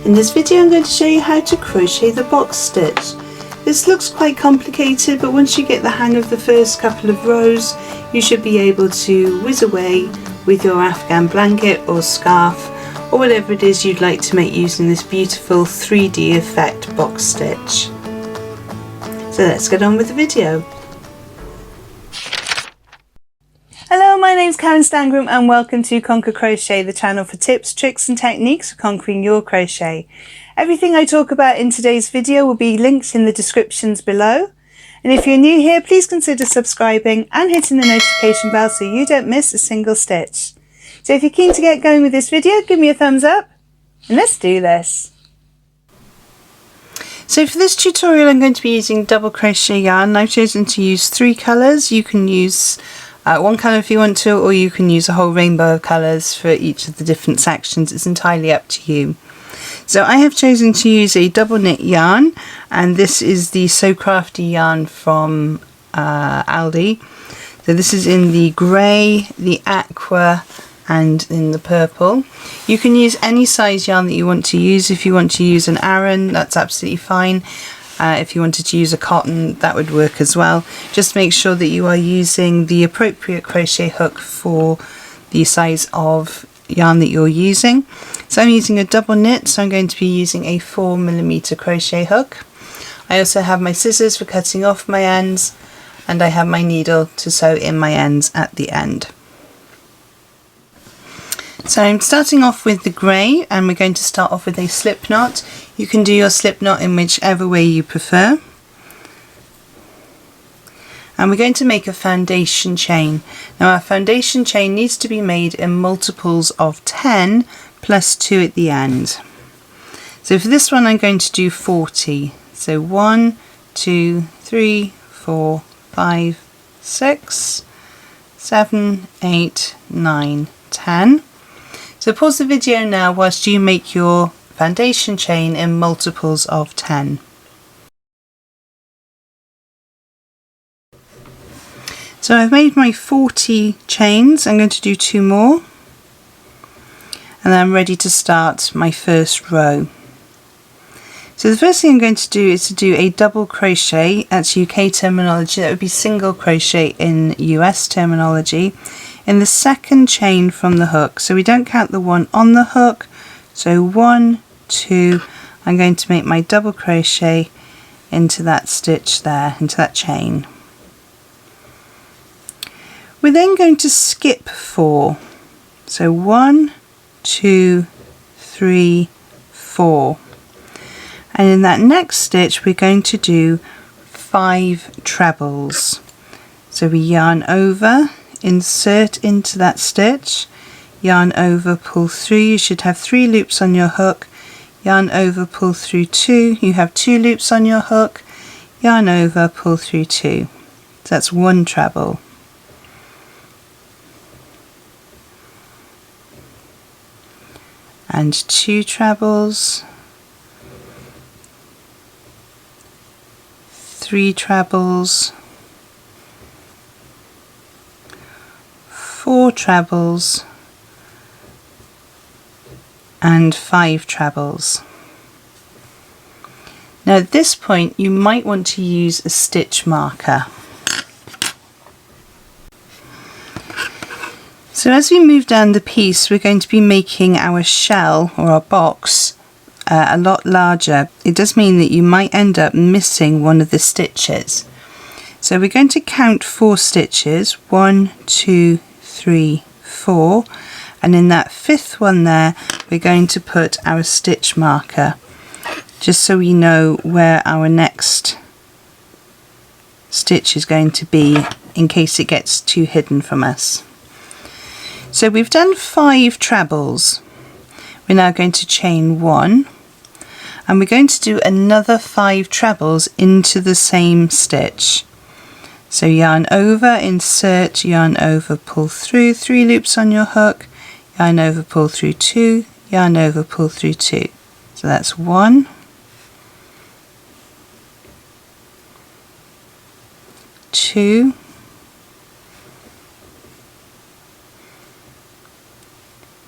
In this video I'm going to show you how to crochet the box stitch. This looks quite complicated, but once you get the hang of the first couple of rows you should be able to whiz away with your Afghan blanket or scarf or whatever it is you'd like to make using this beautiful 3D effect box stitch. So let's get on with the video. Hello, my name's Karen Stangram and welcome to Conquer Crochet, the channel for tips, tricks and techniques for conquering your crochet. Everything I talk about in today's video will be linked in the descriptions below. And if you're new here, please consider subscribing and hitting the notification bell so you don't miss a single stitch. So if you're keen to get going with this video, give me a thumbs up and let's do this. So for this tutorial I'm going to be using double crochet yarn. I've chosen to use 3 colours. You can use one colour if you want to, or you can use a whole rainbow of colours for each of the different sections. It's entirely up to you. So I have chosen to use a double knit yarn, and this is the So Crafty yarn from Aldi. So this is in the grey, the aqua and in the purple. You can use any size yarn that you want to use. If you want to use an Aran, that's absolutely fine. If you wanted to use a cotton, that would work as well. Just make sure that you are using the appropriate crochet hook for the size of yarn that you're using. So I'm using a double knit, so I'm going to be using a 4mm crochet hook. I also have my scissors for cutting off my ends, and I have my needle to sew in my ends at the end. So I'm starting off with the grey, and we're going to start off with a slip knot. You can do your slip knot in whichever way you prefer. And we're going to make a foundation chain. Now our foundation chain needs to be made in multiples of 10 plus 2 at the end. So for this one I'm going to do 40. So 1, 2, 3, 4, 5, 6, 7, 8, 9, 10. So pause the video now whilst you make your foundation chain in multiples of 10. So I've made my 40 chains. I'm going to do 2 more and then I'm ready to start my first row. So the first thing I'm going to do is to do a double crochet. That's UK terminology, that would be single crochet in US terminology, in the second chain from the hook. So we don't count the one on the hook. So 1, 2, I'm going to make my double crochet into that stitch there, into that chain. We're then going to skip 4. So 1, 2, 3, 4. And in that next stitch we're going to do 5 trebles. So we yarn over, insert into that stitch, yarn over, pull through. You should have 3 loops on your hook, yarn over, pull through 2. You have 2 loops on your hook, yarn over, pull through 2. So that's 1 treble. And 2 trebles, 3 trebles, 4 trebles and 5 trebles. Now at this point you might want to use a stitch marker. So as we move down the piece we're going to be making our shell or our box a lot larger. It does mean that you might end up missing one of the stitches. So we're going to count 4 stitches, 1, 2, 3, 4, and in that 5th one there we're going to put our stitch marker, just so we know where our next stitch is going to be in case it gets too hidden from us. So we've done 5 trebles. We're now going to chain 1 and we're going to do another 5 trebles into the same stitch. So yarn over, insert, yarn over, pull through, 3 loops on your hook, yarn over, pull through 2, yarn over, pull through 2. So that's 1, 2,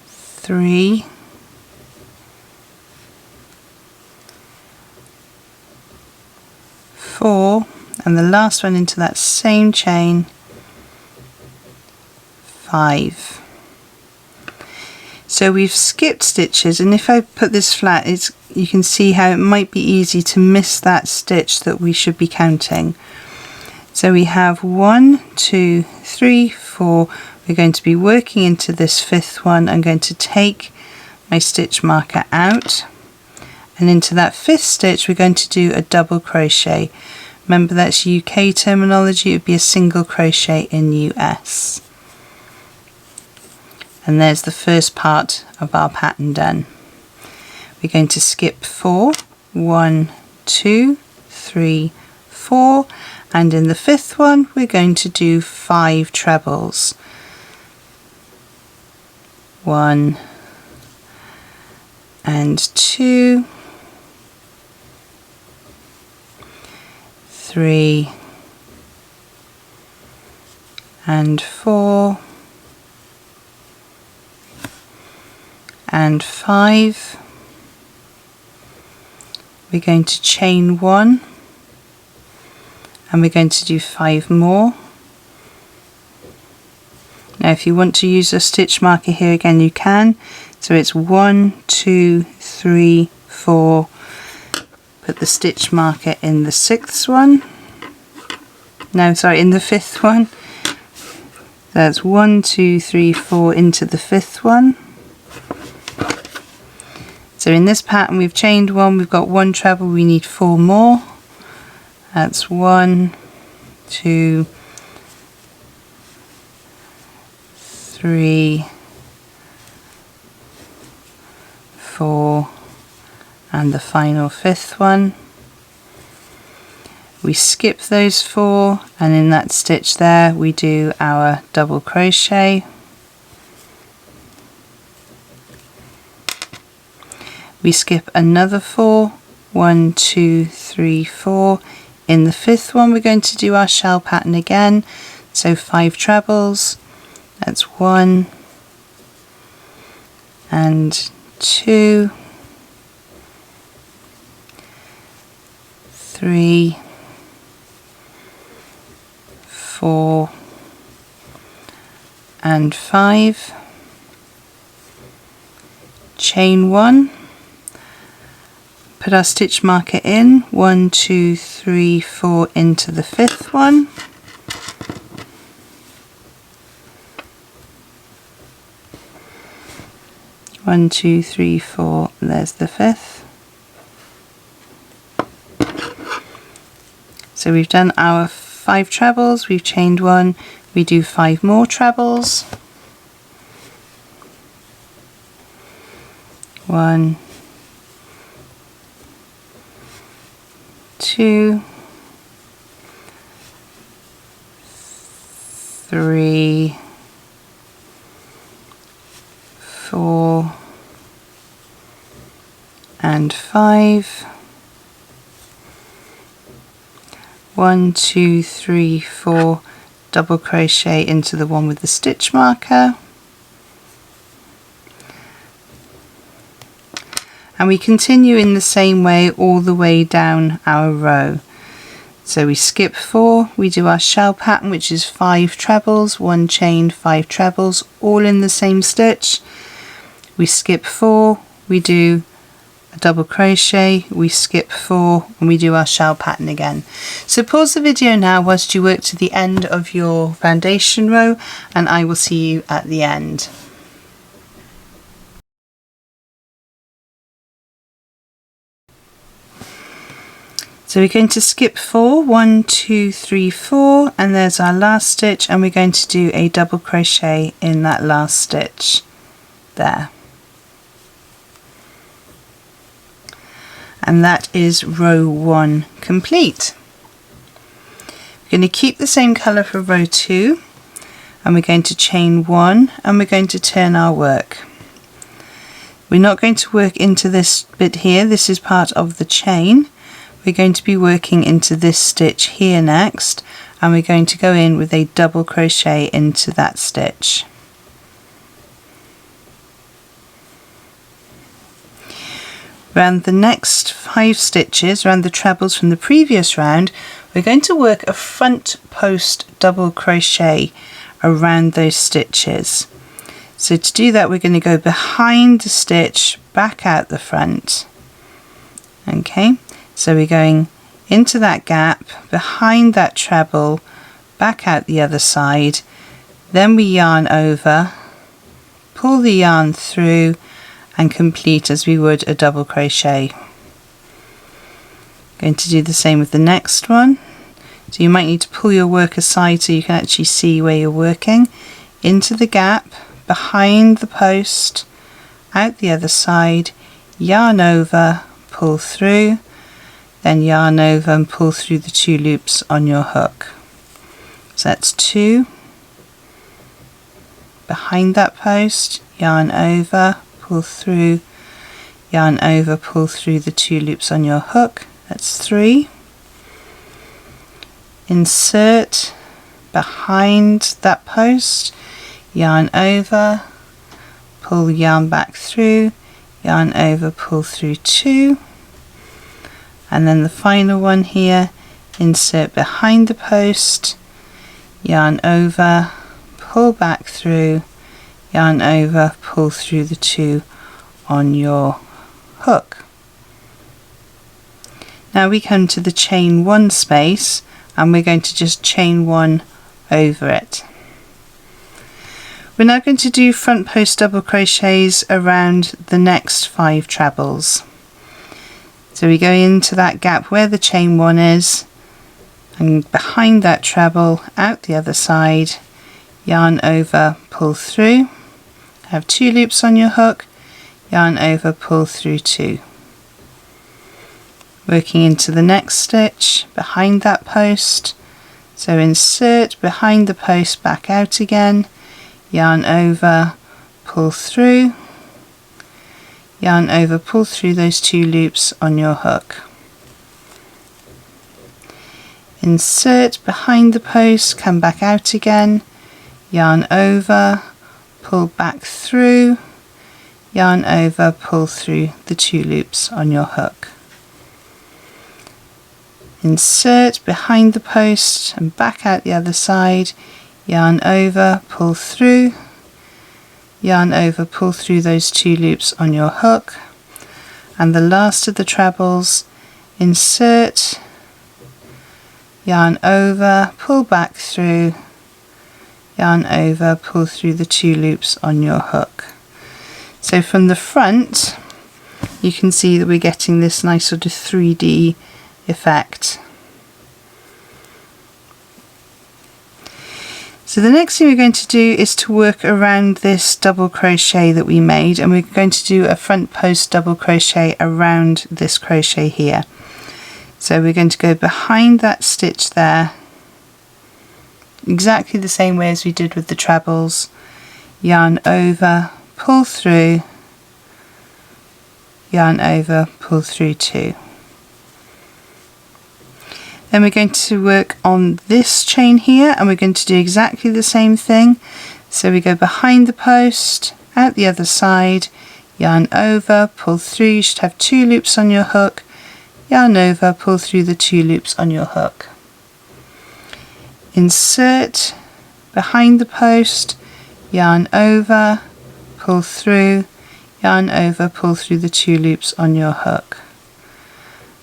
3, 4, and the last one into that same chain, 5. So we've skipped stitches, and if I put this flat, you can see how it might be easy to miss that stitch that we should be counting. So we have 1, 2, 3, 4. We're going to be working into this 5th one. I'm going to take my stitch marker out, and into that 5th stitch we're going to do a double crochet. Remember, that's UK terminology, it would be a single crochet in US. And there's the first part of our pattern done. We're going to skip 4, 1, 2, 3, 4, and in the 5th one we're going to do 5 trebles. 1 and 2, 3 and 4 and 5. We're going to chain 1, and we're going to do 5 more. Now if you want to use a stitch marker here again, you can. So it's 1, 2, 3, 4. Put the stitch marker in the 6th one. No, sorry, in the 5th one. That's 1, 2, 3, 4 into the 5th one. So in this pattern we've chained 1, we've got 1 treble, we need 4 more. That's 1, 2, 3, 4, and the final 5th one. We skip those 4, and in that stitch there we do our double crochet. We skip another 4, 1, 2, 3, 4. In the 5th one we're going to do our shell pattern again, so 5 trebles. That's 1 and 2, 3, 4 and 5. Chain 1. Put our stitch marker in, 1, 2, 3, 4 into the 5th one. One, 2, 3, 4, there's the 5th. So we've done our 5 trebles, we've chained 1, we do 5 more trebles. 1, 2, 3, 4 and 5. 1, 2, 3, 4, double crochet into the one with the stitch marker. And we continue in the same way all the way down our row. So we skip 4, we do our shell pattern, which is 5 trebles, 1 chain, 5 trebles, all in the same stitch. We skip 4, we do a double crochet, we skip 4, and we do our shell pattern again. So pause the video now whilst you work to the end of your foundation row, and I will see you at the end. So we're going to skip 4, 1, 2, 3, 4, and there's our last stitch, and we're going to do a double crochet in that last stitch there. And that is row 1 complete. We're going to keep the same colour for row 2, and we're going to chain 1, and we're going to turn our work. We're not going to work into this bit here, this is part of the chain. We're going to be working into this stitch here next, and we're going to go in with a double crochet into that stitch. Round the next 5 stitches around the trebles from the previous round, we're going to work a front post double crochet around those stitches. So to do that, we're going to go behind the stitch, back out the front. Okay, so we're going into that gap, behind that treble, back out the other side, then we yarn over, pull the yarn through and complete as we would a double crochet. Going to do the same with the next one. So you might need to pull your work aside so you can actually see where you're working. Into the gap, behind the post, out the other side, yarn over, pull through, then yarn over and pull through the 2 loops on your hook. So that's 2, behind that post, yarn over, pull through, yarn over, pull through the 2 loops on your hook. That's 3. Insert behind that post, yarn over, pull yarn back through, yarn over, pull through 2, and then the final one here, insert behind the post, yarn over, pull back through, yarn over, pull through the 2 on your hook. Now we come to the chain 1 space and we're going to just chain 1 over it. We're now going to do front post double crochets around the next 5 trebles. So we go into that gap where the chain 1 is, and behind that treble, out the other side, yarn over, pull through, have 2 loops on your hook, yarn over, pull through 2. Working into the next stitch, behind that post, so insert behind the post, back out again, yarn over, pull through, yarn over, pull through those 2 loops on your hook. Insert behind the post, come back out again, yarn over, pull back through, yarn over, pull through the 2 loops on your hook. Insert behind the post and back out the other side, yarn over, pull through, yarn over, pull through those 2 loops on your hook, and the last of the trebles, insert, yarn over, pull back through, yarn over, pull through the 2 loops on your hook. So from the front you can see that we're getting this nice sort of 3D effect. So the next thing we're going to do is to work around this double crochet that we made, and we're going to do a front post double crochet around this crochet here. So we're going to go behind that stitch there, exactly the same way as we did with the trebles, yarn over, pull through, yarn over, pull through 2. Then we're going to work on this chain here and we're going to do exactly the same thing. So we go behind the post, out the other side, yarn over, pull through, you should have 2 loops on your hook, yarn over, pull through the 2 loops on your hook. Insert behind the post, yarn over, pull through, yarn over, pull through the 2 loops on your hook.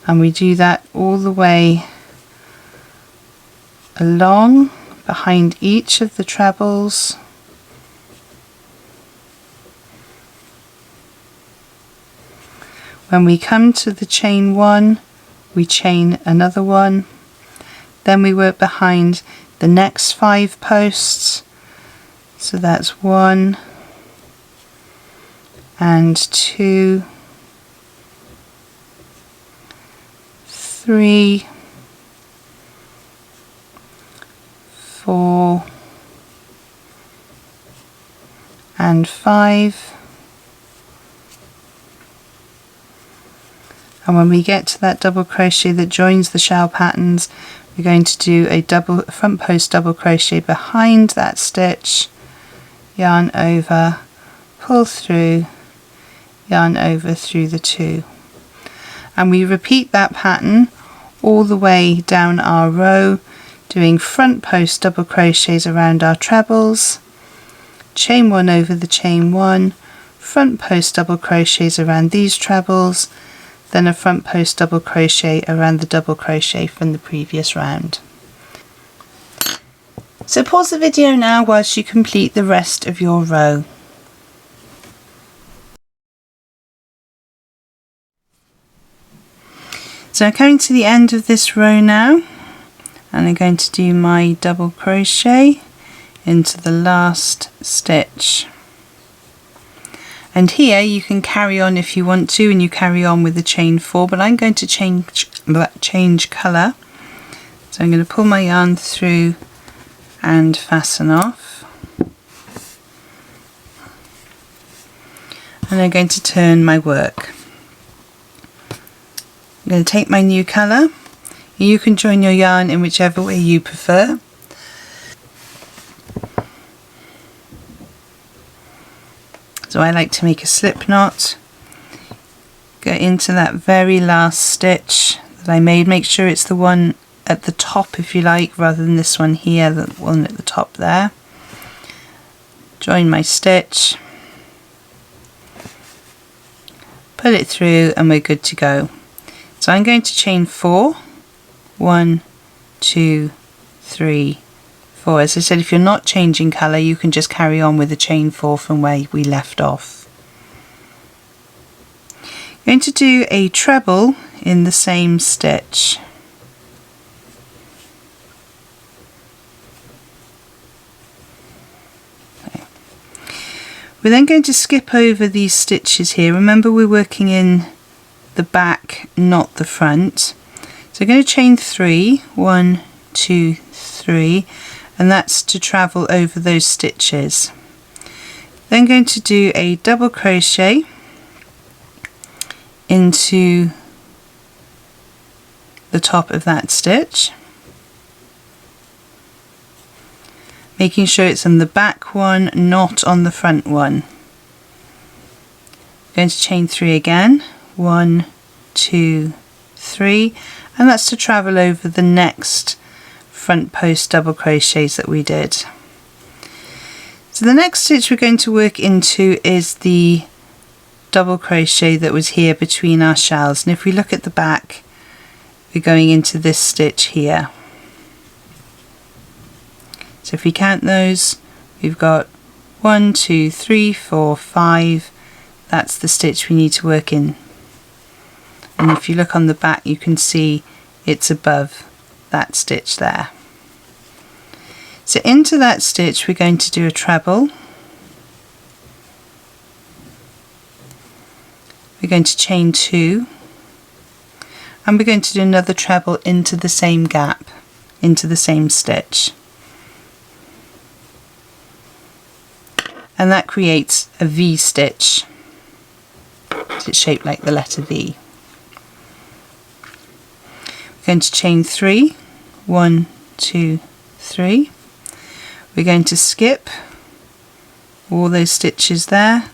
And we do that all the way along behind each of the trebles. When we come to the chain 1, we chain another 1, then we work behind the next 5 posts, so that's 1 and 2, 3, 4 and 5, and when we get to that double crochet that joins the shell patterns, we're going to do a front post double crochet behind that stitch, yarn over, pull through, yarn over through the 2. and we repeat that pattern all the way down our row, doing front post double crochets around our trebles, chain 1 over the chain 1, front post double crochets around these trebles, then a front post double crochet around the double crochet from the previous round. So pause the video now whilst you complete the rest of your row. So I'm coming to the end of this row now, and I'm going to do my double crochet into the last stitch. And here you can carry on if you want to, and you carry on with the chain 4, but I'm going to change colour. So I'm going to pull my yarn through and fasten off, and I'm going to turn my work. I'm going to take my new colour. You can join your yarn in whichever way you prefer. So I like to make a slip knot, go into that very last stitch that I made. Make sure it's the one at the top if you like, rather than this one here, the one at the top there. Join my stitch, pull it through, and we're good to go. So I'm going to chain 4, 1, 2, 3, 4. As I said, if you're not changing colour, you can just carry on with the chain 4 from where we left off. I'm going to do a treble in the same stitch. We're then going to skip over these stitches here. Remember, we're working in the back, not the front. So I'm going to chain 3, 1, 2, 3, and that's to travel over those stitches. Then going to do a double crochet into the top of that stitch, making sure it's on the back one, not on the front one. Going to chain 3 again, 1, 2, 3, and that's to travel over the next front post double crochets that we did. So the next stitch we're going to work into is the double crochet that was here between our shells, and if we look at the back, we're going into this stitch here. So if we count those, we've got 1, 2, 3, 4, 5. That's the stitch we need to work in. And if you look on the back, you can see it's above that stitch there. So into that stitch, we're going to do a treble. We're going to chain 2, and we're going to do another treble into the same gap, into the same stitch. And that creates a V stitch. It's shaped like the letter V. We're going to chain 3, 1, 2, 3. We're going to skip all those stitches there,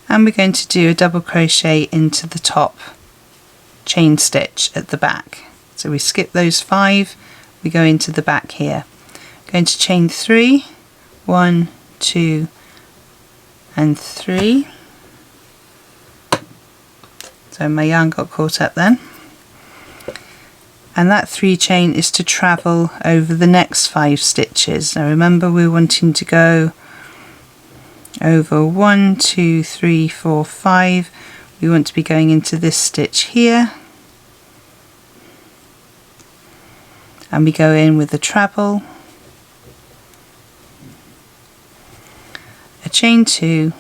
and we're going to do a double crochet into the top chain stitch at the back. So we skip those 5, we go into the back here. Going to chain 3, 1, 2, and 3. So my yarn got caught up then. And that 3 chain is to travel over the next 5 stitches. Now remember, we're wanting to go over 1, 2, 3, 4, 5. We want to be going into this stitch here, and we go in with a treble, a chain 2,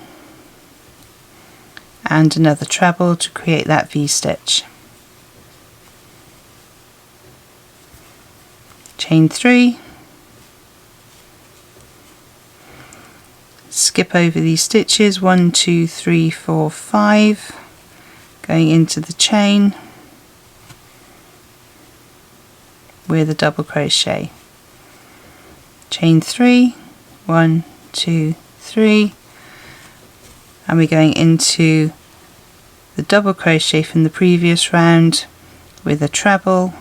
and another treble to create that V stitch. Chain 3, skip over these stitches, 1, 2, 3, 4, 5, going into the chain with a double crochet. Chain 3, 1, 2, 3, and we're going into the double crochet from the previous round with a treble,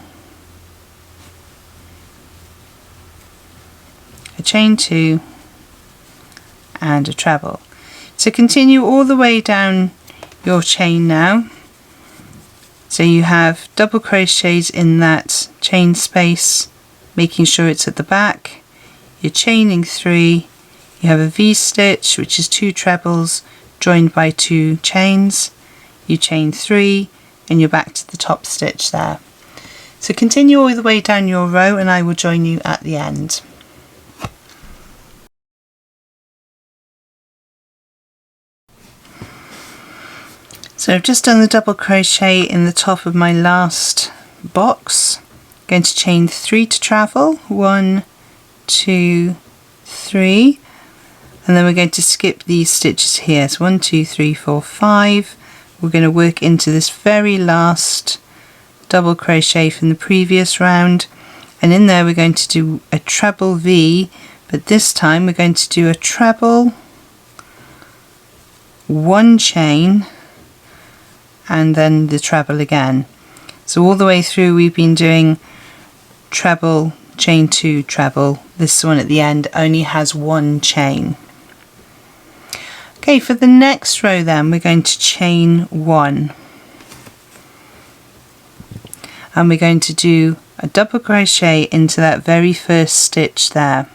a chain 2 and a treble. So continue all the way down your chain now. So you have double crochets in that chain space, making sure it's at the back. You're chaining 3, you have a V-stitch which is 2 trebles joined by 2 chains, you chain 3 and you're back to the top stitch there. So continue all the way down your row and I will join you at the end. So I've just done the double crochet in the top of my last box. I'm going to chain 3 to travel, 1, 2, 3, and then we're going to skip these stitches here. So 1, 2, 3, 4, 5. We're going to work into this very last double crochet from the previous round, and in there we're going to do a treble V, but this time we're going to do a treble, 1 chain, and then the treble again. So all the way through we've been doing treble, chain 2, treble. This one at the end only has 1 chain. Okay, for the next row then we're going to chain 1 and we're going to do a double crochet into that very first stitch there.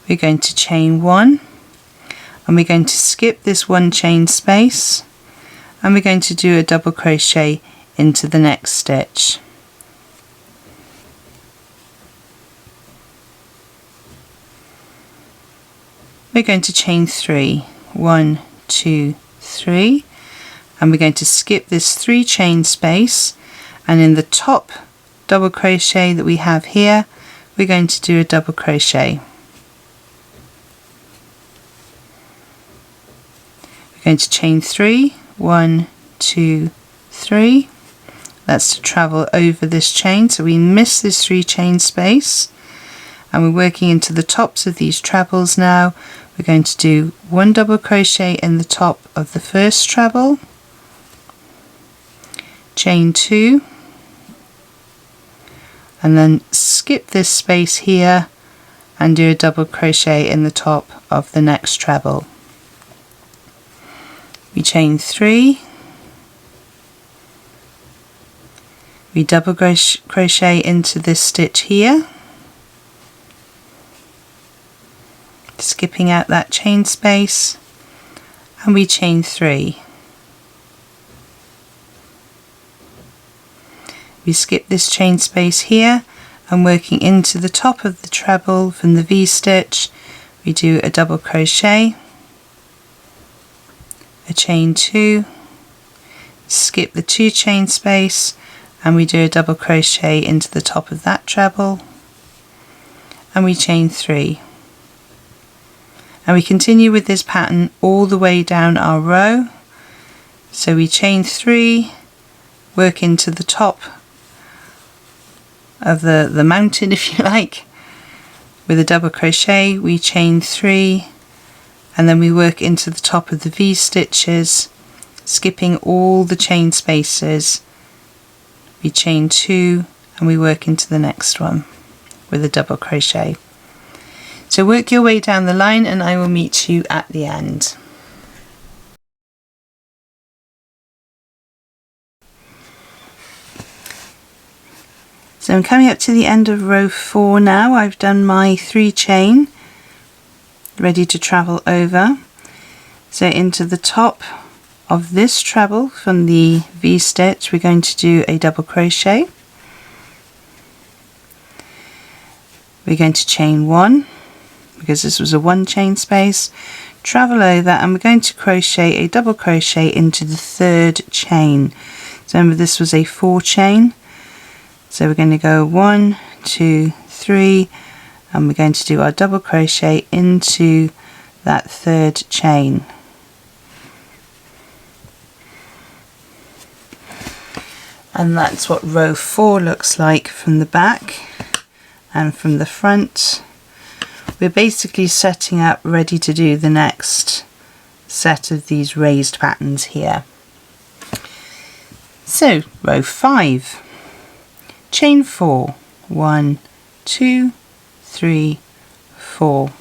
We're going to chain 1 and we're going to skip this 1 chain space and we're going to do a double crochet into the next stitch. We're going to chain 3, 1, 2, 3, and we're going to skip this 3 chain space, and in the top double crochet that we have here we're going to do a double crochet. We're going to chain 3, 1, 2, 3. That's to travel over this chain, so we miss this 3 chain space and we're working into the tops of these trebles now. We're going to do 1 double crochet in the top of the first treble, chain 2, and then skip this space here and do a double crochet in the top of the next treble. We chain 3, we double crochet into this stitch here, skipping out that chain space, and we chain 3. We skip this chain space here and working into the top of the treble from the V-stitch we do a double crochet, a chain 2, skip the 2 chain space and we do a double crochet into the top of that treble and we chain 3. And we continue with this pattern all the way down our row. So we chain 3, work into the top of the mountain if you like, with a double crochet, we chain 3 and then we work into the top of the V stitches, skipping all the chain spaces. We chain 2 and we work into the next one with a double crochet. So work your way down the line and I will meet you at the end. So I'm coming up to the end of row 4 now. I've done my 3 chain, ready to travel over. So into the top of this treble from the V stitch we're going to do a double crochet. We're going to chain 1 because this was a 1 chain space, travel over, and we're going to crochet a double crochet into the 3rd chain. So remember this was a 4 chain, so we're going to go 1, 2, 3 and we're going to do our double crochet into that 3rd chain. And that's what row 4 looks like from the back and from the front. we're basically setting up ready to do the next set of these raised patterns here. So row 5, chain 4, 1, 2, 3, 4,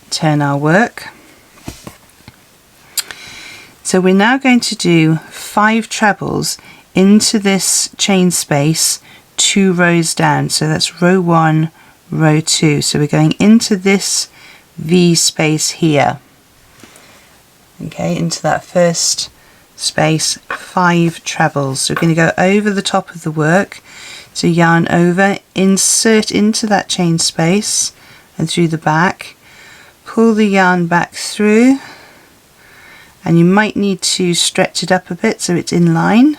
turn our work. So we're now going to do 5 trebles into this chain space 2 rows down, so that's row 1, row 2, so we're going into this V space here, okay, into that first space, 5 trebles. So we're going to go over the top of the work, so yarn over, insert into that chain space and through the back, pull the yarn back through, and you might need to stretch it up a bit so it's in line.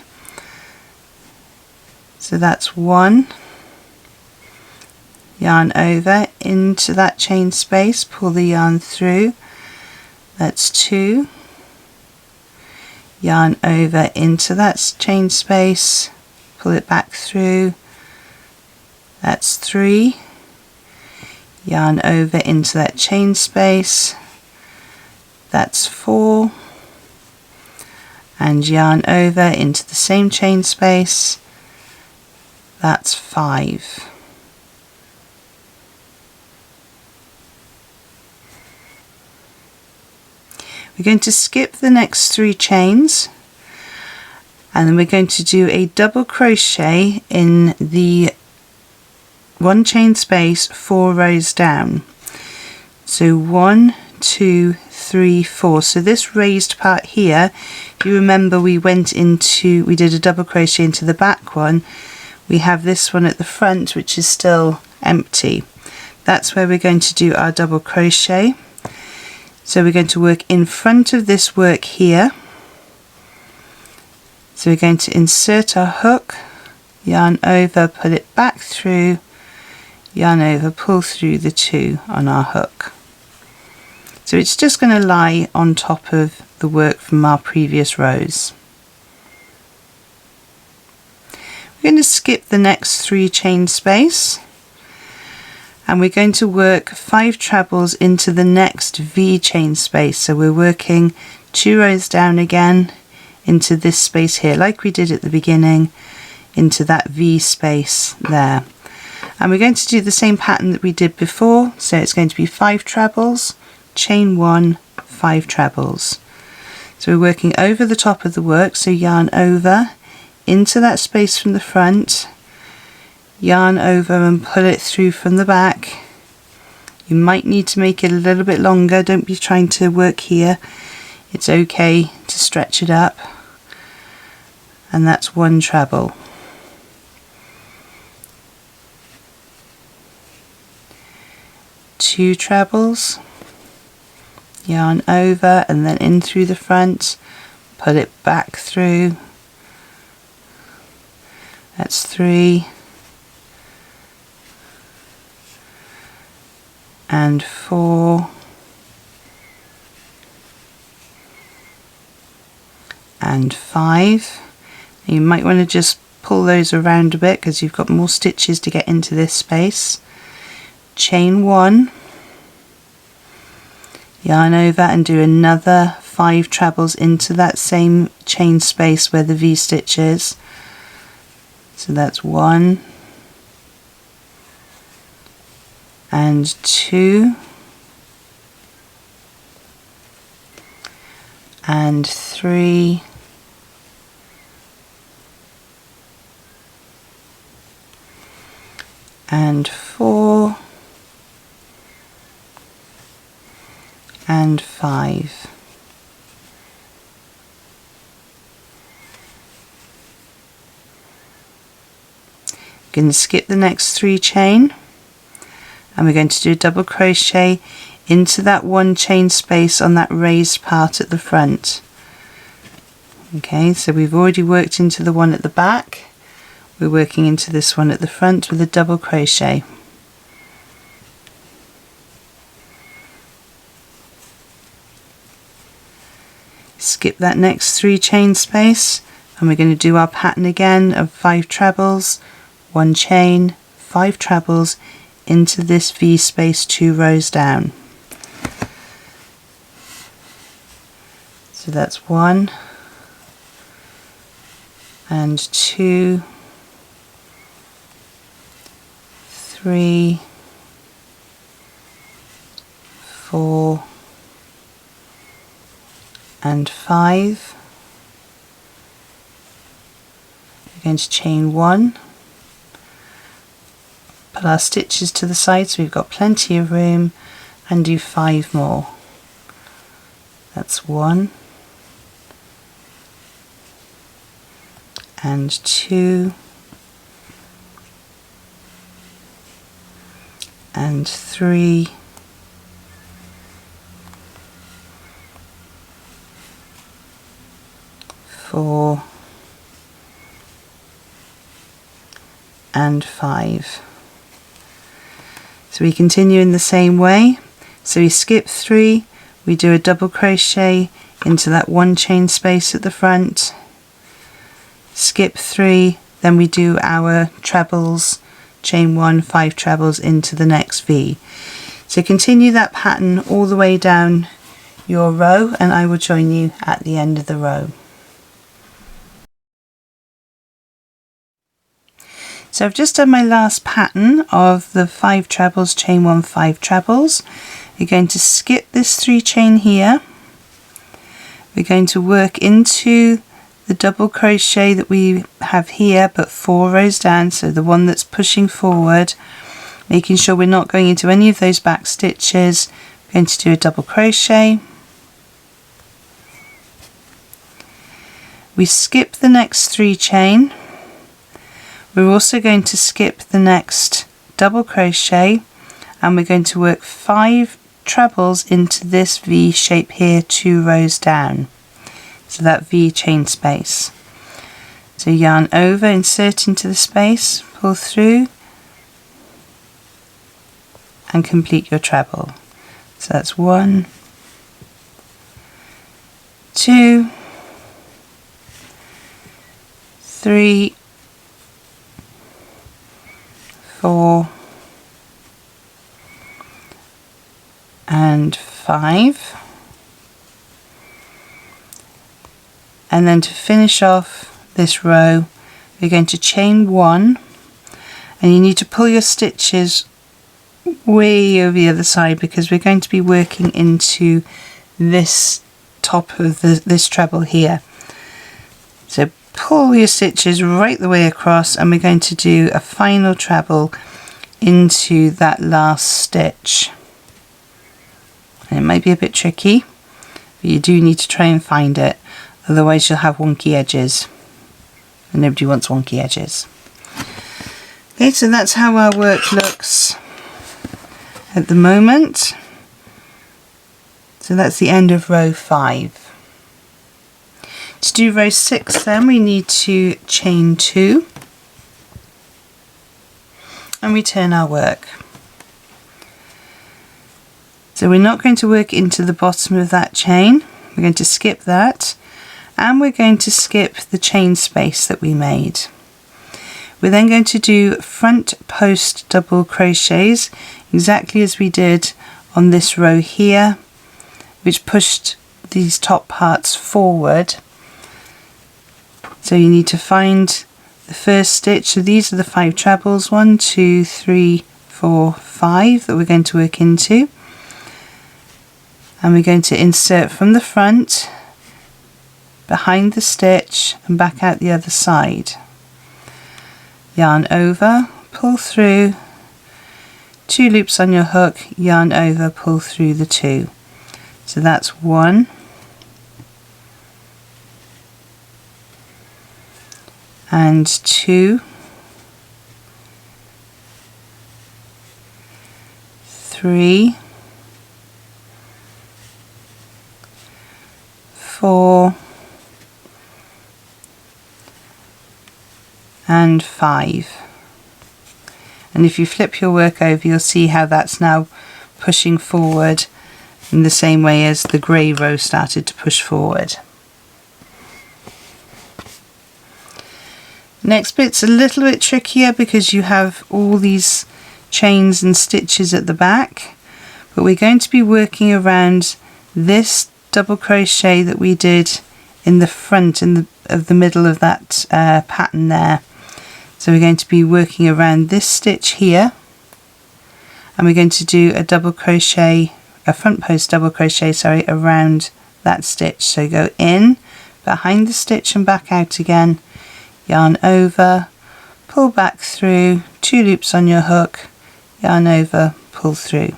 So that's 1, yarn over into that chain space, pull the yarn through, that's 2, yarn over into that chain space, pull it back through, that's 3, yarn over into that chain space, that's 4, and yarn over into the same chain space, that's 5. We're going to skip the next 3 chains, and then we're going to do a double crochet in the 1 chain space 4 rows down. So 1, 2, 3, 4. So this raised part here, if you remember, we did a double crochet into the back one. We have this one at the front which is still empty. That's where we're going to do our double crochet. So we're going to work in front of this work here. So we're going to insert our hook, yarn over, pull it back through, yarn over, pull through the 2 on our hook. So it's just going to lie on top of the work from our previous rows. We're going to skip the next 3 chain space, and we're going to work 5 trebles into the next V chain space. So we're working 2 rows down again into this space here, like we did at the beginning, into that V space there. And we're going to do the same pattern that we did before, so it's going to be 5 trebles, chain 1, 5 trebles. So we're working over the top of the work, so yarn over into that space from the front, yarn over and pull it through from the back. You might need to make it a little bit longer, don't be trying to work here, it's okay to stretch it up, and that's 1 treble. Two trebles, yarn over and then in through the front, pull it back through, that's 3, and 4, and 5. You might want to just pull those around a bit because you've got more stitches to get into this space. Chain 1, yarn over and do another 5 trebles into that same chain space where the V stitch is. So that's 1 and 2 and 3 and 4 and 5. We're going to skip the next 3 chain, and we're going to do a double crochet into that 1 chain space on that raised part at the front. Okay, so we've already worked into the one at the back, we're working into this one at the front with a double crochet. Skip that next 3 chain space, and we're going to do our pattern again of 5 trebles, 1 chain, 5 trebles into this V space 2 rows down. So that's 1 and 2, 3, 4 and 5. We're going to chain 1, put our stitches to the side so we've got plenty of room, and do 5 more. That's 1 and 2 and 3 4 and 5. So we continue in the same way. So we skip 3, we do a double crochet into that 1 chain space at the front, skip 3, then we do our trebles, chain 1, 5 trebles into the next V. So continue that pattern all the way down your row, and I will join you at the end of the row. So I've just done my last pattern of the 5 trebles, chain 1, 5 trebles. We're going to skip this 3 chain here. We're going to work into the double crochet that we have here, but 4 rows down, so the one that's pushing forward, making sure we're not going into any of those back stitches. We're going to do a double crochet. We skip the next 3 chain. We're also going to skip the next double crochet, and we're going to work 5 trebles into this V shape here, 2 rows down, so that V chain space. So yarn over, insert into the space, pull through and complete your treble. So that's 1, 2, 3, 4 and 5, and then to finish off this row we're going to chain 1, and you need to pull your stitches way over the other side because we're going to be working into this top of this treble here. So pull your stitches right the way across, and we're going to do a final treble into that last stitch. And it might be a bit tricky, but you do need to try and find it, otherwise you'll have wonky edges, and nobody wants wonky edges. Okay, so that's how our work looks at the moment. So that's the end of row 5. To do row 6 then we need to chain 2 and return our work. So we're not going to work into the bottom of that chain, we're going to skip that, and we're going to skip the chain space that we made. We're then going to do front post double crochets exactly as we did on this row here, which pushed these top parts forward. So you need to find the first stitch. So these are the 5 trebles, 1, 2, 3, 4, 5 that we're going to work into, and we're going to insert from the front, behind the stitch and back out the other side. Yarn over, pull through, 2 loops on your hook, yarn over, pull through the 2. So that's 1 and 2, 3, 4 and 5. And if you flip your work over, you'll see how that's now pushing forward in the same way as the grey row started to push forward. Next bit's a little bit trickier because you have all these chains and stitches at the back, but we're going to be working around this double crochet that we did in the front of the middle of that pattern there. So we're going to be working around this stitch here, and we're going to do a double crochet, a front post double crochet, sorry, around that stitch. So go in behind the stitch and back out again, yarn over, pull back through, 2 loops on your hook, yarn over, pull through.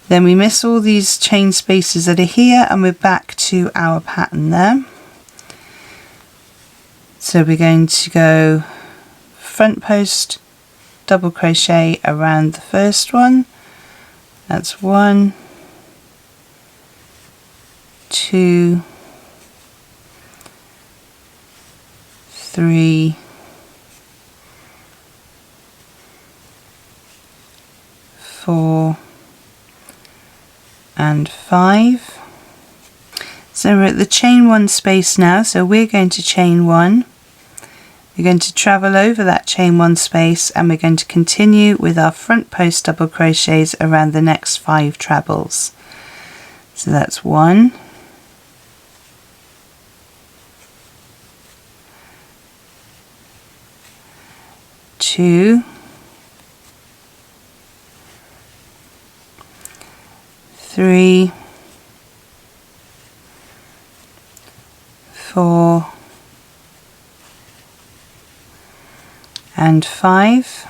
Then we miss all these chain spaces that are here, and we're back to our pattern there. So we're going to go front post double crochet around the first one. That's 1, 2, 3, 4, and 5. So we're at the chain 1 space now, so we're going to chain 1. We're going to travel over that chain 1 space, and we're going to continue with our front post double crochets around the next 5 trebles. So that's 1, 2, 3, 4, and 5,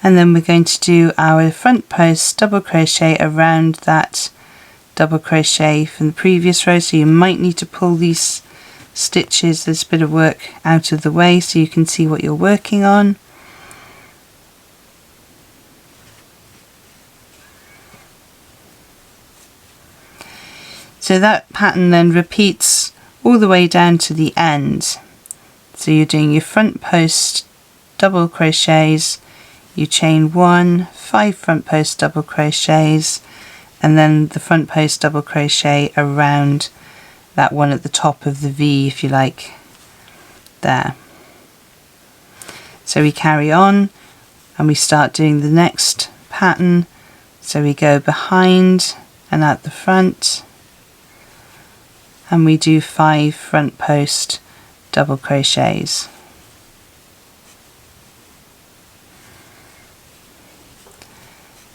and then we're going to do our front post double crochet around that double crochet from the previous row. So you might need to pull these stitches, there's a bit of work, out of the way so you can see what you're working on. So that pattern then repeats all the way down to the end. So you're doing your front post double crochets, you chain 1, 5 front post double crochets, and then the front post double crochet around that one at the top of the V, if you like, there. So we carry on and we start doing the next pattern. So we go behind and at the front, and we do 5 front post double crochets.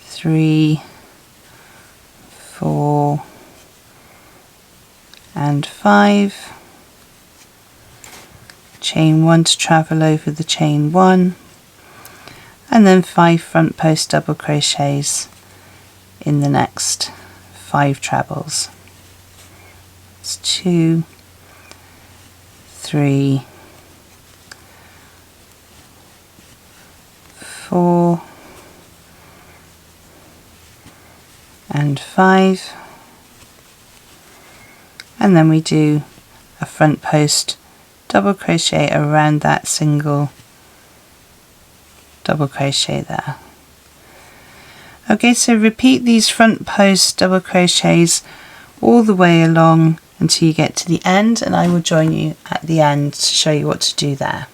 Three, 4, and 5. Chain 1 to travel over the chain 1, and then 5 front post double crochets in the next 5 trebles. It's 2, 3, 4, and 5, and then we do a front post double crochet around that single double crochet there. Okay, so repeat these front post double crochets all the way along until you get to the end, and I will join you at the end to show you what to do there.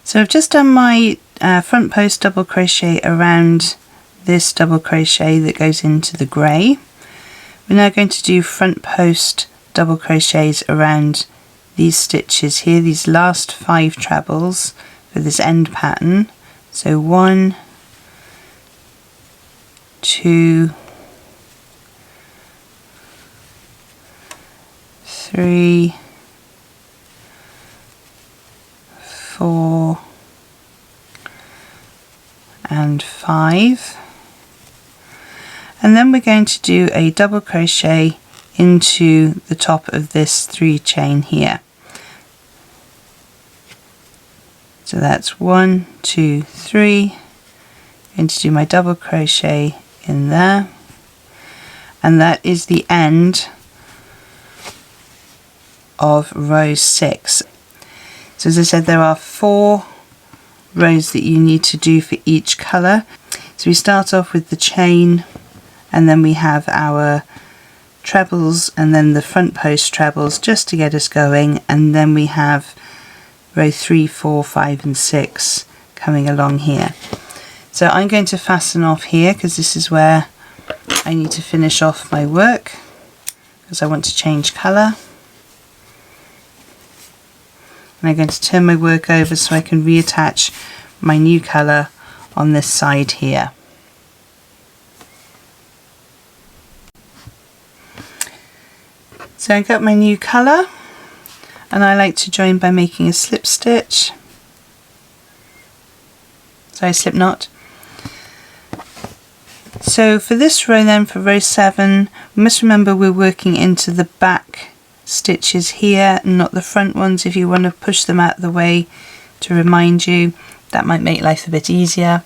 So I've just done my front post double crochet around this double crochet that goes into the grey. We're now going to do front post double crochets around these stitches here, these last 5 trebles for this end pattern. So 1, 2, 3, 4, and 5, and then we're going to do a double crochet into the top of this 3 chain here. So that's 1, 2, 3. I'm going to do my double crochet in there, and that is the end of row 6. So as I said, there are 4 rows that you need to do for each colour. So we start off with the chain, and then we have our trebles and then the front post trebles just to get us going, and then we have row 3, 4, 5 and 6 coming along here. So I'm going to fasten off here because this is where I need to finish off my work, because I want to change colour. And I'm going to turn my work over so I can reattach my new colour on this side here. So I got my new colour, and I like to join by making a slip stitch. Sorry, slip knot. So for this row then, for row 7, we must remember we're working into the back stitches here, not the front ones. If you want to push them out of the way to remind you, that might make life a bit easier.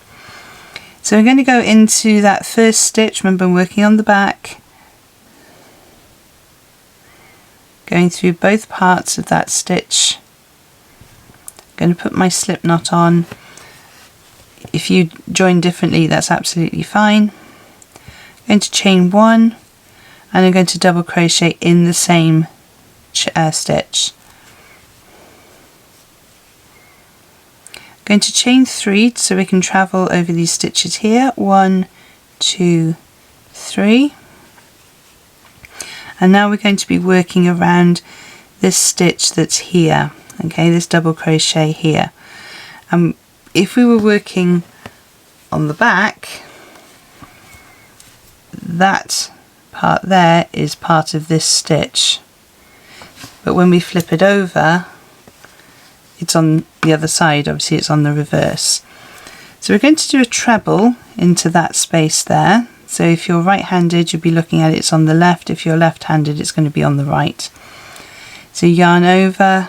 So we're going to go into that first stitch. Remember, I'm working on the back, going through both parts of that stitch. I'm going to put my slip knot on. If you join differently, that's absolutely fine. I'm going to chain 1, and I'm going to double crochet in the same stitch. I'm going to chain 3 so we can travel over these stitches here. 1, 2, 3. And now we're going to be working around this stitch that's here, okay, this double crochet here. If we were working on the back, that part there is part of this stitch, but when we flip it over, it's on the other side. Obviously it's on the reverse. So we're going to do a treble into that space there. So if you're right-handed, you'll be looking at it's on the left. If you're left-handed, it's going to be on the right. So yarn over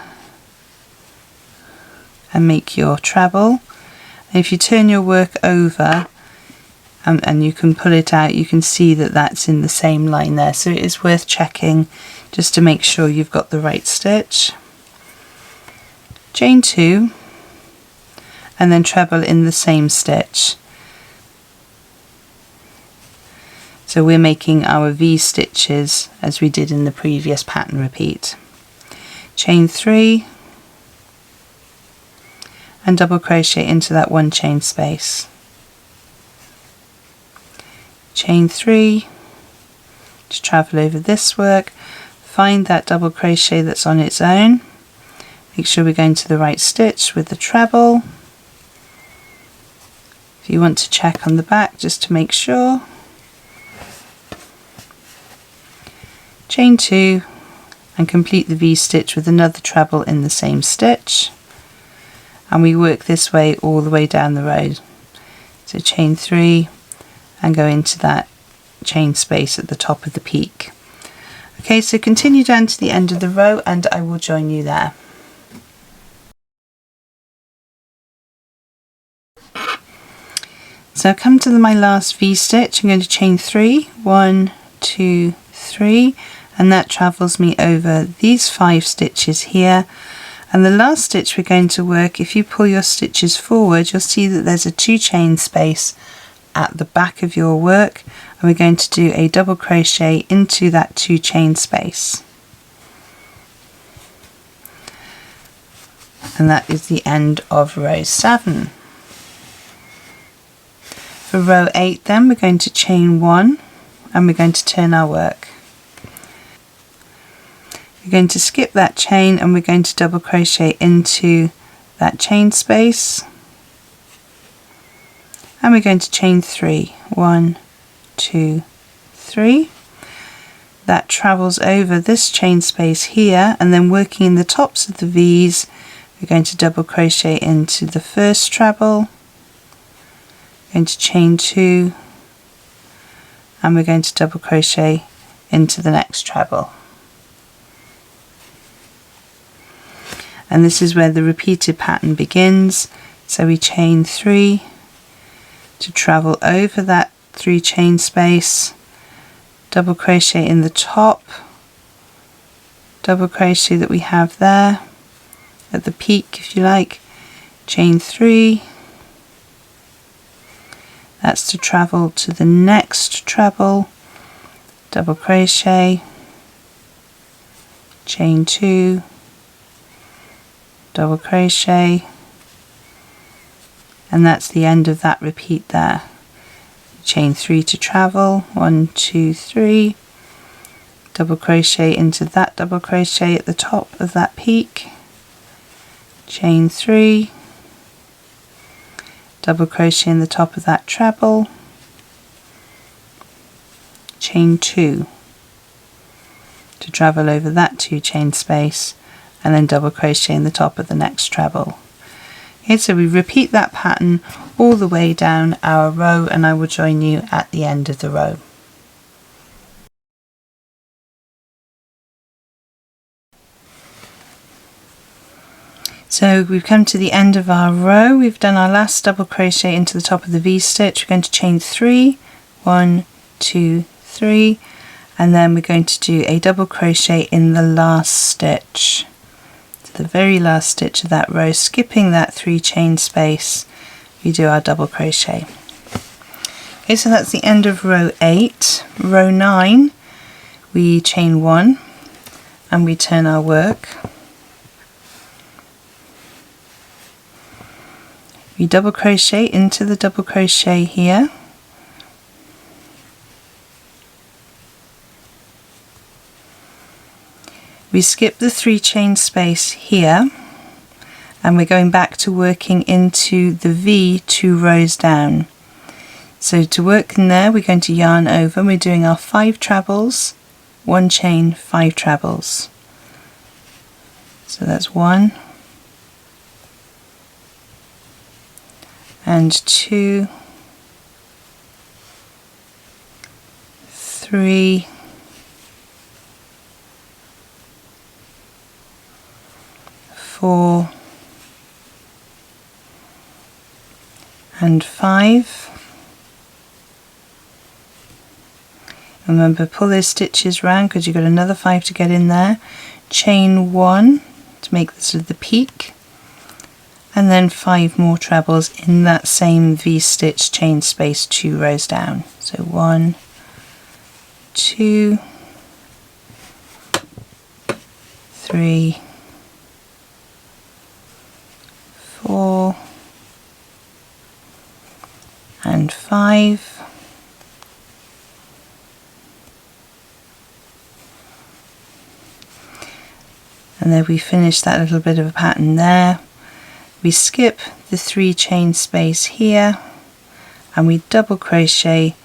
and make your treble. And if you turn your work over and you can pull it out, you can see that that's in the same line there. So it is worth checking just to make sure you've got the right stitch. Chain 2 and then treble in the same stitch. So we're making our V stitches as we did in the previous pattern repeat. Chain 3 and double crochet into that 1 chain space. Chain 3 to travel over this work, find that double crochet that's on its own, make sure we're going to the right stitch with the treble. If you want to check on the back just to make sure, chain 2 and complete the V stitch with another treble in the same stitch, and we work this way all the way down the row. So chain 3 and go into that chain space at the top of the peak. Okay, so continue down to the end of the row and I will join you there. So I've come to my last V stitch. I'm going to chain 3, 1, 2, 3, and that travels me over these 5 stitches here. And the last stitch we're going to work, if you pull your stitches forward, you'll see that there's a 2 chain space at the back of your work, and we're going to do a double crochet into that 2 chain space. And that is the end of row 7. For row 8 then, we're going to chain 1 and we're going to turn our work. We're going to skip that chain and we're going to double crochet into that chain space, and we're going to chain 3, 1, 2, 3. That travels over this chain space here, and then working in the tops of the V's, we're going to double crochet into the first treble, going to chain 2, and we're going to double crochet into the next treble. And this is where the repeated pattern begins. So we chain 3 to travel over that 3 chain space, double crochet in the top, double crochet that we have there at the peak if you like, chain 3, that's to travel to the next treble, double crochet, chain 2, double crochet, and that's the end of that repeat there. Chain 3 to travel, 1, 2, 3, double crochet into that double crochet at the top of that peak, chain 3, double crochet in the top of that treble, chain 2 to travel over that 2 chain space, and then double crochet in the top of the next treble. Okay, so we repeat that pattern all the way down our row, and I will join you at the end of the row. So we've come to the end of our row. We've done our last double crochet into the top of the V-stitch. We're going to chain 3, 1, 2, 3, and then we're going to do a double crochet in the last stitch, to the very last stitch of that row, skipping that 3 chain space. We do our double crochet. Okay, so that's the end of row 8. Row 9, we chain 1 and we turn our work. We double crochet into the double crochet here, we skip the 3 chain space here, and we're going back to working into the V 2 rows down. So to work in there, we're going to yarn over, and we're doing our 5 trebles, 1 chain, 5 trebles. So that's 1 and 2, 3, 4 and 5. Remember, pull those stitches round because you've got another 5 to get in there. Chain 1 to make this the peak, and then 5 more trebles in that same V-stitch chain space 2 rows down. So 1, 2, 3, 4 and 5. And then we finish that little bit of a pattern there. We skip the 3 chain space here, and we double crochet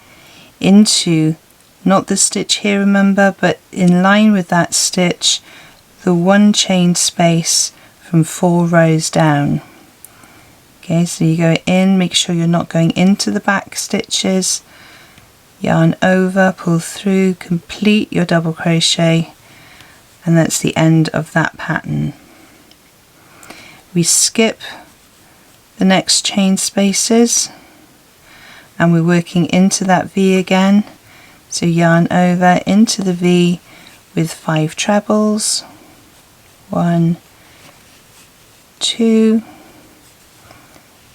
into, not the stitch here remember, but in line with that stitch, the 1 chain space from 4 rows down. Okay, so you go in, make sure you're not going into the back stitches, yarn over, pull through, complete your double crochet, and that's the end of that pattern. We skip the next chain spaces, and we're working into that V again, so yarn over into the V with 5 trebles, 1, 2,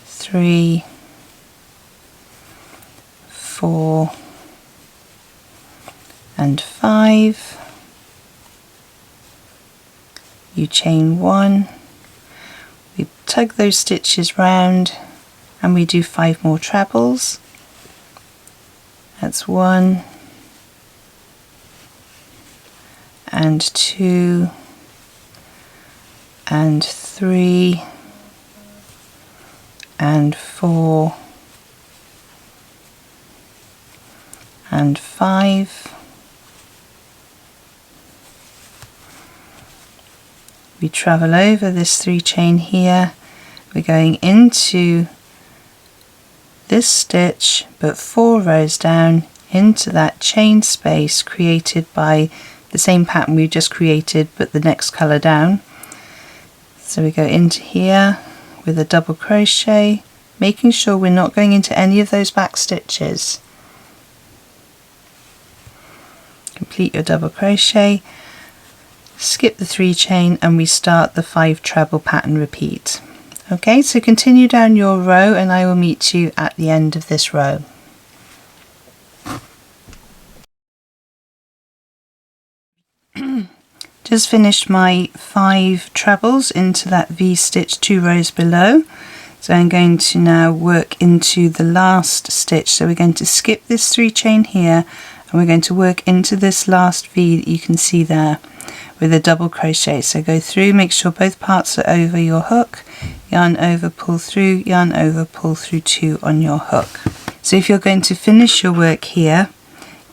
3, 4 and 5. You chain 1, we tug those stitches round, and we do 5 more trebles. That's 1 and 2 and 3 and 4 and 5. We travel over this 3 chain here, we're going into this stitch but 4 rows down into that chain space created by the same pattern we just created but the next colour down. So we go into here with a double crochet, making sure we're not going into any of those back stitches. Complete your double crochet, skip the 3 chain, and we start the 5 treble pattern repeat. Okay, so continue down your row and I will meet you at the end of this row. Just finished my 5 trebles into that V-stitch 2 rows below. So I'm going to now work into the last stitch. So we're going to skip this 3 chain here and we're going to work into this last V that you can see there with a double crochet. So go through, make sure both parts are over your hook, yarn over, pull through, yarn over, pull through 2 on your hook. So if you're going to finish your work here,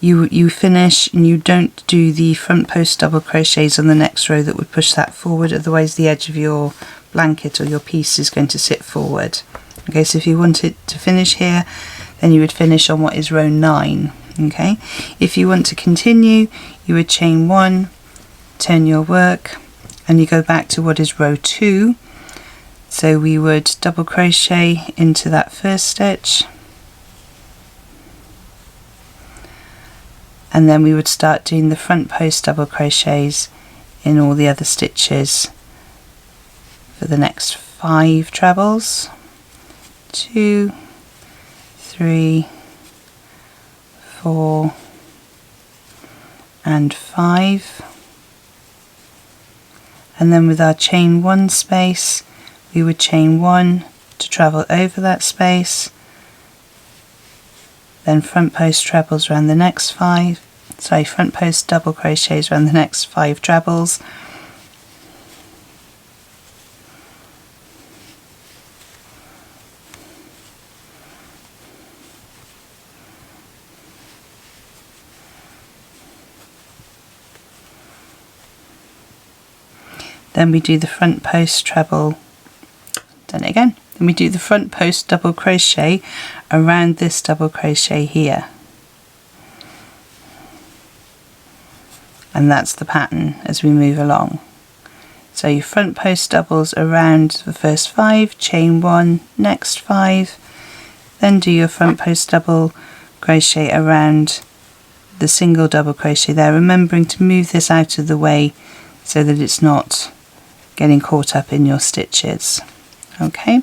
you finish and you don't do the front post double crochets on the next row that would push that forward, otherwise the edge of your blanket or your piece is going to sit forward. Okay, so if you want it to finish here, then you would finish on what is row 9. Okay, if you want to continue, you would chain 1, turn your work, and you go back to what is row 2. So we would double crochet into that first stitch, and then we would start doing the front post double crochets in all the other stitches for the next 5 trebles. 2, 3, 4 and 5. And then with our chain 1 space, we would chain 1 to travel over that space, then front post trebles around the next 5, front post double crochets around the next 5 trebles, then we do the front post treble, done it again, then we do the front post double crochet around this double crochet here, and that's the pattern as we move along. So your front post doubles around the first 5, chain 1, next 5, then do your front post double crochet around the single double crochet there, remembering to move this out of the way so that it's not getting caught up in your stitches. Okay,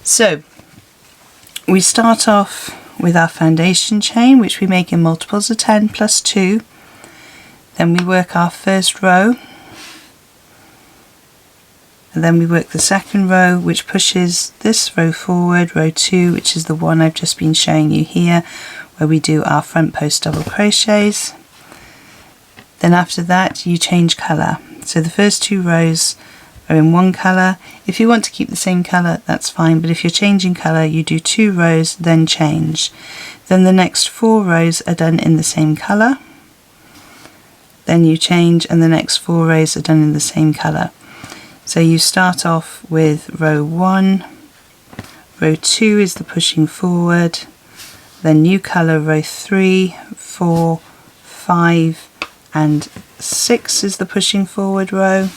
so we start off with our foundation chain, which we make in multiples of 10 plus 2. Then we work our first row, and then we work the second row, which pushes this row forward, row 2, which is the one I've just been showing you here, where we do our front post double crochets. Then after that you change colour. So the first 2 rows are in one colour. If you want to keep the same colour, that's fine, but if you're changing colour, you do 2 rows, then change. Then the next 4 rows are done in the same colour, then you change, and the next 4 rows are done in the same colour. So you start off with row 1, row 2 is the pushing forward, then new colour, row 3, 4, 5 and 6 is the pushing forward row,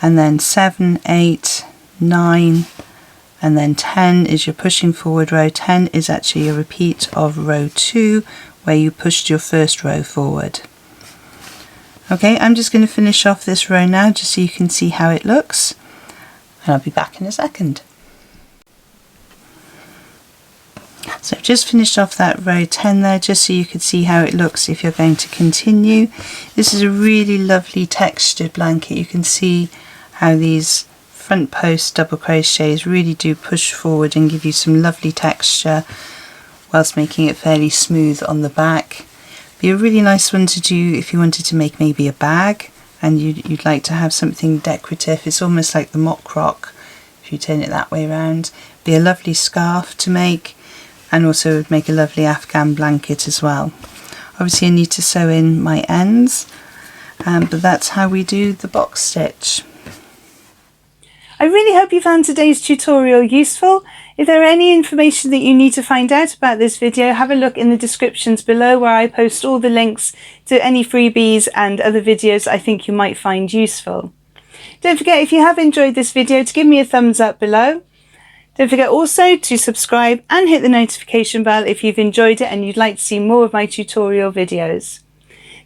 and then 7, 8, 9 and then 10 is your pushing forward row. 10 is actually a repeat of row 2 where you pushed your first row forward. Okay, I'm just going to finish off this row now just so you can see how it looks, and I'll be back in a second. So I've just finished off that row 10 there just so you could see how it looks if you're going to continue. This is a really lovely textured blanket. You can see how these front post double crochets really do push forward and give you some lovely texture whilst making it fairly smooth on the back. Be a really nice one to do if you wanted to make maybe a bag and you'd like to have something decorative. It's almost like the mock croc if you turn it that way around. Be a lovely scarf to make, and also would make a lovely Afghan blanket as well. Obviously I need to sew in my ends, but that's how we do the box stitch. I really hope you found today's tutorial useful. If there are any information that you need to find out about this video, have a look in the descriptions below where I post all the links to any freebies and other videos I think you might find useful. Don't forget, if you have enjoyed this video, to give me a thumbs up below. Don't forget also to subscribe and hit the notification bell if you've enjoyed it and you'd like to see more of my tutorial videos.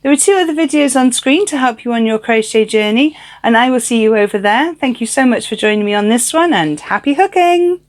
There are 2 other videos on screen to help you on your crochet journey, and I will see you over there. Thank you so much for joining me on this one, and happy hooking!